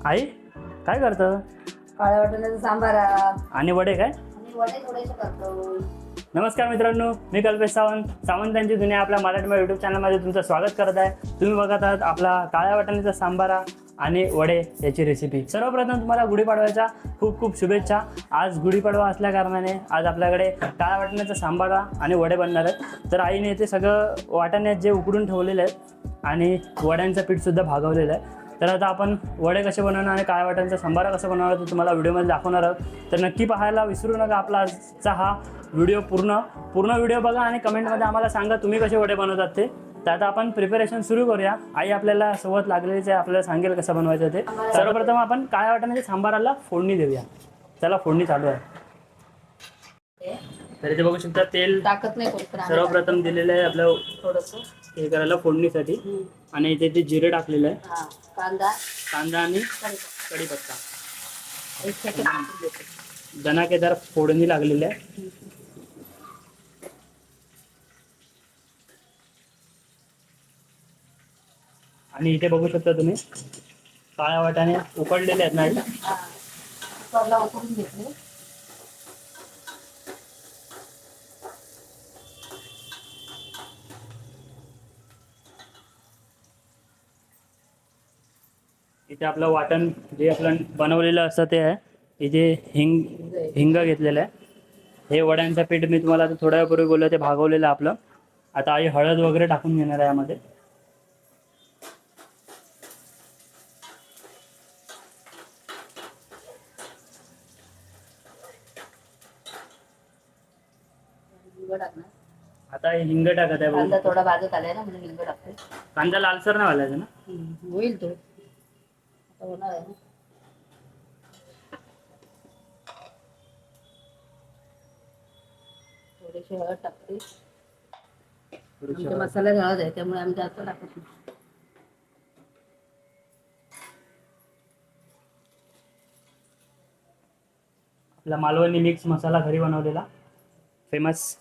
आई काय करतं? काळ्या वाटाण्याचा सांबार आणि वडे काय? आणि वडे थोडेसे करतो. नमस्कार मित्रांनो, मी कल्पेश सावंतांची दुनिया आपल्या मराठी यूट्यूब चॅनलमध्ये तुमचं स्वागत करत आहे. तुम्ही बघत आहात आपला काळ्या वाटाण्याचा सांबारा आणि वडे याची रेसिपी. सर्वप्रथम तुम्हाला गुढीपाडव्याच्या खूप खूप शुभेच्छा. आज गुढीपाडवा असल्या कारणाने आज आपल्याकडे काळ्या वाटाण्याचा सांबारा आणि वडे बनणार आहेत. तर आईने ते सगळं वाटाणे जे उकडून ठेवलेले आहेत आणि वड्यांचं पीठसुद्धा भागवलेलं आहे. तर आता आपण वडे कसे बनवणार आणि काळ्या वाटाण्याचा सांबारा कसं बनवणार ते तुम्हाला व्हिडिओमध्ये दाखवणार आहोत. तर नक्की पाहायला विसरू नका आपला आजचा हा व्हिडिओ पूर्ण व्हिडिओ बघा आणि कमेंटमध्ये आम्हाला सांगा तुम्ही कसे वडे बनवतात ते. तर आता आपण प्रिपरेशन सुरू करूया. आई आपल्याला सोबत लागलेलीच आहे, आपल्याला सांगेल कसं बनवायचं ते. सर्वप्रथम आपण काळ्या वाटाण्याच्या सांबाराला फोडणी देऊया. चला फोडणी चालू आहे. तर इथे बघू शकता तेल टाकत नाही कोणी पण आम्ही सर्वप्रथम दिलेलं आहे आपलं थोडंसं. हे करायला फोडणीसाठी. आणि इथे ते जिरे टाकलेलं आहे, हा, कांदा कांदा आणि कढीपत्ता. कढीपत्ता. एक सेकंद टाकून देते. दणाकेदार फोडणी लागलेली आहे. आणि इथे बघू शकता तुम्ही काळ्या वाटाणे उकडलेले आहेत ना. हा, कुकरला उकळून घेतले. इथे आपलं वाटण जे आपलं बनवलेलं असतं ते आहे. इथे हिंग घेतलेलं आहे. हे वड्यांचं पीठ मी तुम्हाला आता थोड्या वेळापूर्वी बोललो ते भागवलेलं आपलं. आता आई हळद वगैरे टाकून घेणार आहे यामध्ये. हिंग टाकणार. आता हे हिंग टाकत आहे. कांदा थोडा भाजत आलाय ना म्हणून हिंग टाकते. कांदा लालसर नाही घालायचा ना. होईल तो आता होणार आहे ना. थोडीशी हळद टाकते. आमच्या मसाल्यात हळद आहे त्यामुळे आम्ही जास्त टाकत नाही. आपला मालवणी मिक्स मसाला घरी बनवलेला फेमस.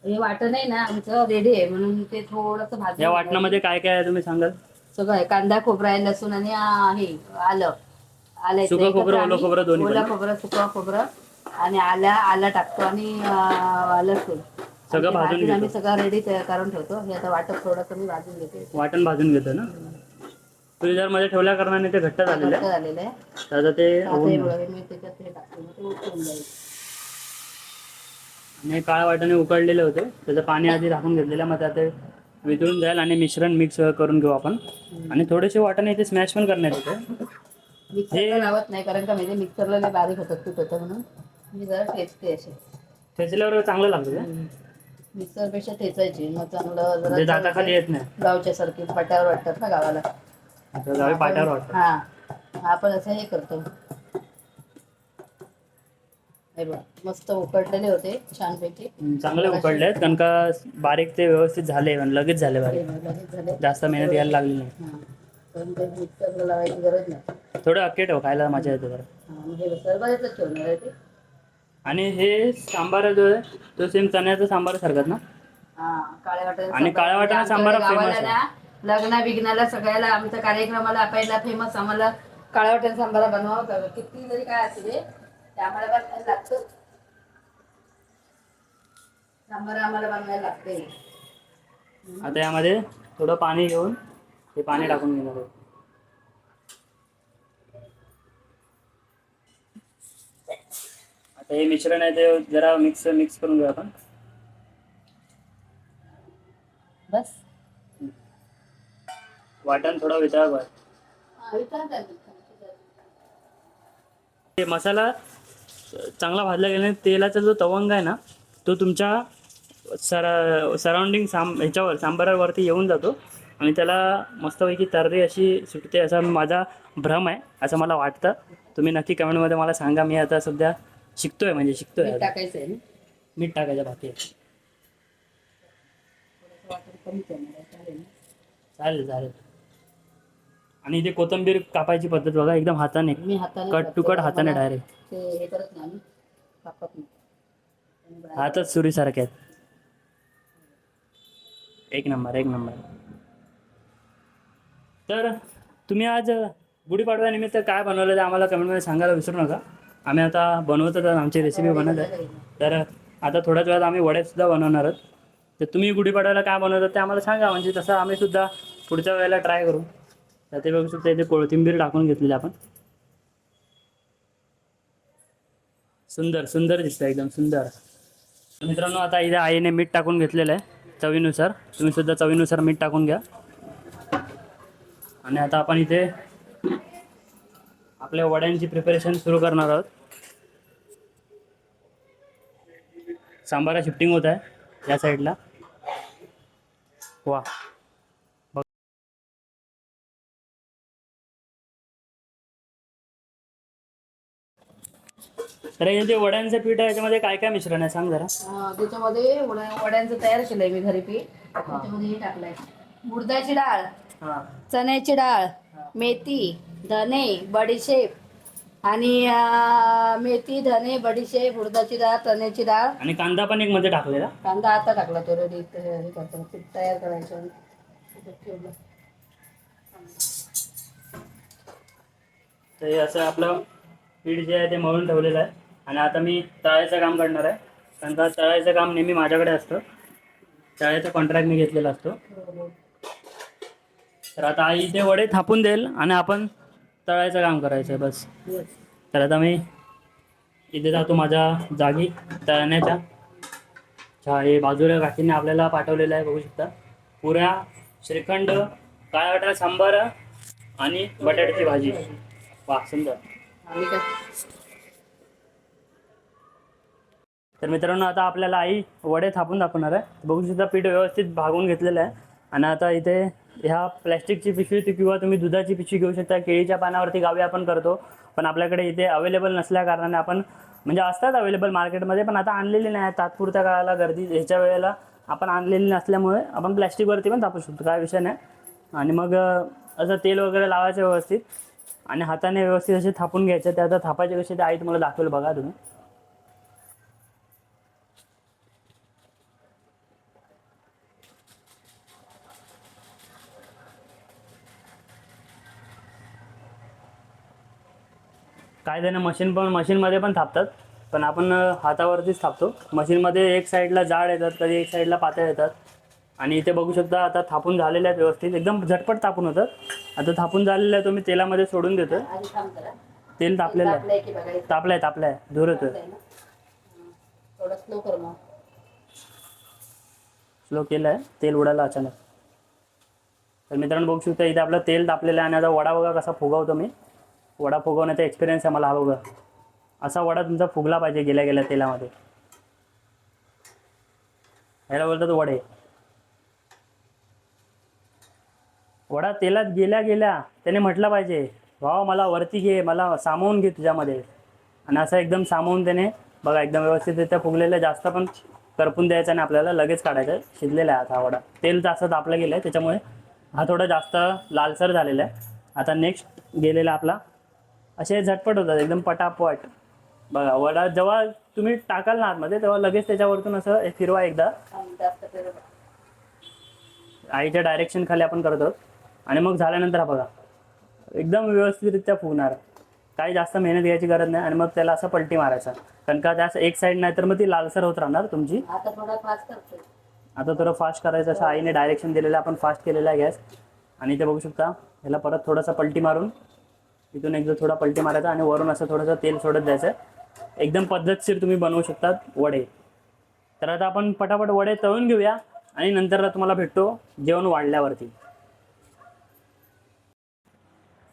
हे वाटण आहे ना आमचं रेडी आहे म्हणून ते थोडंसं भाजून या वाटणामध्ये काय काय आहे तुम्ही सांगाल? सगळं आहे. कांदा खोबरा आहे, लसूण आणि हे आलं. सुकं खोबरं, ओलं खोबरं दोन्ही पण? ओलं खोबरं, सुकं खोबरं आणि आलं टाकतो आणि लसूण सगळं भाजून घेतो. आम्ही सगळं रेडी करून ठेवतो. हे आता वाटप थोडंसं मी भाजून घेते. वाटण भाजून घेतो ना. फ्रीजर मध्ये ठेवल्या कारणाने ते घट्ट झालेलं आहे. झालेलं आहे. त्याचं ते आता हे बघा मी त्याच्यात हे टाकते मग ते उकळून जाईल. आणि काळ्या वाटाणे उकडलेले होते त्याचं पाणी आधी टाकून घेतलेलं. मग त्यात वितळून जाईल आणि मिश्रण मिक्स करून घेऊ आपण. आणि थोडेसे वाटाणे इथे स्मॅश पण करण्यात येते. मिक्सरला लावत नाही कारण का म्हणजे मिक्सरला लय बारीक होतं तूट होतं म्हणून मी जरा ठेचते असे. ठेचल्यावर चांगलं लागतं ते. मिक्सरपेक्षा ठेचायची मग चांगलं म्हणजे दाताखाली येत नाही. गावच्या सारखी पाट्यावर वाटतात ना गावाला. आता गावी पाट्यावर वाटतं. हा आपण असं हे करतो. हे बघ मस्त उकडलेले होते छानपैकी. चांगले उकडले आहेत कारण का बारीक ते व्यवस्थित झाले, लगेच झाले बारीक. लगेच झाले. जास्त मेहनत घ्यायला लागली नाही. पण ते मिक्सरला लावायची गरज नाही. थोडं अक्के ठेव, खायला मजा येते जरा. हे सर्वातच ठेवणार आहे ते. आणि हे सांबार जो आहे तो सेम चण्याचा सांबार सारखाच ना. काळ्या वाटाण्याचा आणि काळ्या वाटाणा सांबार फेमस आहे. लग्ना बिग्नाला सगळ्याला आमच्या कार्यक्रमाला पहिला फेमस आम्हाला काळ्या वाटाण्याचा सांबार बनवावं. किती जरी काय असेल ते आम्हाला बनवायला लागतं. सांबार आम्हाला बनवायला लागते. आता यामध्ये थोडं पाणी घेऊन ते पाणी टाकून घेणार आहे. आता हे मिश्रण आहे ते जरा मिक्स करून घेऊ आपण. बस वाटण थोडा वितळा. हे मसाला चांगला भाजला गेल्याने तेलाचा जो तवंग आहे ना तो तुमच्या सराउंडिंग ह्याच्यावर सांबारावरती येऊन जातो आणि त्याला मस्तपैकी तर्री अशी सुटते असा माझा भ्रम आहे, असं मला वाटतं. तुम्ही नक्की कमेंटमध्ये मला सांगा. मी आता सध्या शिकतोय. मीठ टाकायचं आहे ना. मीठ टाकायचं बाकी आहे. चालेल चालेल. आणि इथे कोथिंबीर कापायची पद्धत बघा एकदम हाताने. मी हाताने कट टू कट हाताने डायरेक्ट. ते हे करत नाही आम्ही कापत नाही. हातच सुरीसारखे आहेत. एक नंबर एक नंबर. तर तुम्ही आज गुढीपाडव्यानिमित्त काय बनवलं ते आम्हाला कमेंटमध्ये सांगायला विसरू नका. आम्ही आता बनवतो तर आमची रेसिपी बनत आहे. तर आता थोड्याच वेळात आम्ही वडेसुद्धा बनवणार आहोत. तर तुम्ही गुढीपाडव्याला काय बनवतात ते आम्हाला सांगा, म्हणजे तसं आम्ही सुद्धा पुढच्या वेळेला ट्राय करू. तर ते बघू शकता इथे कोथिंबीर टाकून घेतलेली आपण. सुंदर सुंदर दिसतं एकदम सुंदर. मित्रांनो आता इथे आईने मीठ टाकून घेतलेलं आहे चवीनुसार. तुम्ही सुद्धा चवीनुसार मीठ टाकून घ्या. आणि आता आपण इथे आपल्या वड्यांची प्रिपरेशन सुरू करणार आहोत. सांबारा शिफ्टिंग होत आहे या साईडला. वा, तर हे जे वड्यांचं पीठ आहे याच्यामध्ये काय काय मिश्रण आहे सांग जरा. त्याच्यामध्ये वड्यांचं तयार केलंय मी घरी पीठ. त्याच्यामध्ये हे टाकलंय उडदाची डाळ, हां चण्याची डाळ, मेथी, धने, बडीशेप आणि मेथी, धने, बडीशेप, उडदाची डाळ, चण्याची डाळ. आणि कांदा पण एक मध्ये टाकलेला. कांदा आता टाकला तो रेडी हे करतो पीठ तयार करायचं. तर हे असं आपलं पीठ जे आहे ते मळून ठेवलेलं आहे. आणि आता मी तळायचं काम करणार आहे, कारण का तळायचं काम नेहमी माझ्याकडे असतं. तळायचा कॉन्ट्रॅक्ट मी घेतलेला असतो. तर आता आई इथे वडे थापून देईल आणि आपण तळायचं काम करायचं आहे बस. तर आता मी इथे जातो माझ्या जागी तळण्याच्या. अच्छा, हे बाजूला काकीने आपल्याला पाठवलेलं आहे, बघू शकता. पुऱ्या, श्रीखंड, काळा वाटाणा सांबार आणि बटाट्याची भाजी. वा, सुंदर. आम्ही काय तर मित्रांनो आता आपल्याला आई वडे थापून दाखवणार आहे. बघू शकता पीठ व्यवस्थित भागून घेतलेलं आहे. आणि आता इथे ह्या प्लॅस्टिकची पिशवी किंवा तुम्ही दुधाची पिशवी घेऊ शकता. केळीच्या पानावरती गावी आपण करतो, पण आपल्याकडे इथे अवेलेबल नसल्या कारणाने आपण, म्हणजे असतात अवेलेबल मार्केटमध्ये, पण आता आणलेली नाही आहे. तात्पुरत्या काळाला गर्दी ह्याच्या वेळेला आपण आणलेली नसल्यामुळे आपण प्लॅस्टिकवरती पण तापू शकतो, काय विषय नाही. आणि मग असं तेल वगैरे लावायचं व्यवस्थित आणि हाताने व्यवस्थित असे थापून घ्यायचे. ते आता थापायचे कसे ते आई तुम्हाला दाखवेल, बघा तुम्ही. काय जण मशीनमध्ये पण थापतात, पण आपण हातावरतीच थापतो. मशीनमध्ये एक साईडला जाड येतात, कधी एक साईडला पातळ येतात. आणि इथे बघू शकता आता थापून झालेले आहेत व्यवस्थित, एकदम झटपट थापून होतात. आता थापून झालेलं आहे तो मी तेलामध्ये सोडून देतो. आधी थांब जरा. तेल तापलेलं आहे. आपल्या की बघायचं तापलाय धूर येतोय. थोडं स्लो कर मग. स्लो केलं आहे, तेल उडालं अचानक. तर मित्रांनो बघू शकता इथे आपलं तेल तापलेलं आहे. आणि आता वडा बघा कसा फुगवतो मी. वडा फुगवण्याचा एक्सपिरियन्स आहे मला हा बघा. असा वडा तुमचा फुगला पाहिजे गेल्या गेल्या तेलामध्ये. ह्याला बोलतात वडे. वडा तेलात गेल्या गेल्या त्याने म्हटलं पाहिजे, भावा मला वरती घे, मला सामावून घे तुझ्यामध्ये. आणि असं एकदम सामावून त्याने बघा एकदम व्यवस्थितरित्या फुगलेलं. जास्त पण करपून द्यायचं आणि आपल्याला लगेच काढायचं. शिजलेला आहे हा वडा. तेल जास्त तापलं गेलं आहे त्याच्यामुळे हा थोडा जास्त लालसर झालेला आहे. आता नेक्स्ट गेलेला आपला. असे झटपट होतात एकदम पटापट. बघा वडा जेव्हा तुम्ही टाकाल ना आतमध्ये तेव्हा लगेच त्याच्यावरतून असं फिरवा एकदा. जास्त फिरव. आईच्या डायरेक्शन खाली आपण करतो. आणि मग झाल्यानंतर हा बघा एकदम व्यवस्थितरित्या फुगणार. काही जास्त मेहनत घ्यायची गरज नाही. आणि मग त्याला असं पलटी मारायचा, कारण का त्यास एक साईड नाही तर मग ती लालसर होत राहणार तुमची. आता थोडा फास्ट करतोय. आता थोडं फास्ट करायचं असं आईने डायरेक्शन दिलेलं, आपण फास्ट केलेला आहे गॅस. आणि इथे बघू शकता ह्याला परत थोडासा पलटी मारून इथून एकदा थोडा पलटी मारायचा आणि वरून असं थोडंसं तेल सोडत द्यायचं. एकदम पद्धतशीर तुम्ही बनवू शकतात वडे. तर आता आपण पटापट वडे तळून घेऊया आणि नंतर तुम्हाला भेटतो जेवण वाढल्यावरती.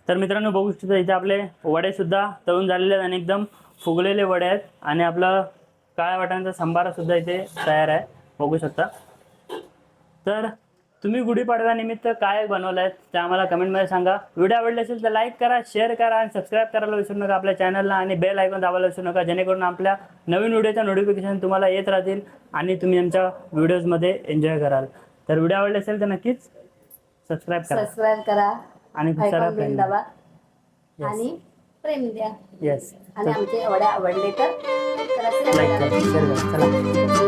तर मित्रांनो बघू शकता इथे आपले वडेसुद्धा तळून झालेले आहेत आणि एकदम फुगलेले वडे आहेत. आणि आपलं काळ्या वाटाण्याचा सांबारसुद्धा इथे तयार आहे, बघू शकता. तर तुम्ही गुढीपाडव्यानिमित्त काय बनवलं आहे ते आम्हाला कमेंटमध्ये सांगा. व्हिडिओ आवडले असेल तर लाईक करा, शेअर करा आणि सबस्क्राईब करायला विसरू नका आपल्या चॅनलला. आणि बेल आयकॉन दाबायला विसरू नका, जेणेकरून आपल्या नवीन व्हिडिओच्या नोटिफिकेशन तुम्हाला येत राहतील आणि तुम्ही आमच्या व्हिडिओजमध्ये एन्जॉय कराल. तर व्हिडिओ आवडले असेल तर नक्कीच सबस्क्राईब करा आणि खूप सारा बेल दाबा आणि प्रेम द्या. येस आणि आमचे वडे आवडले तर लाईक करा, शेअर करा. चला.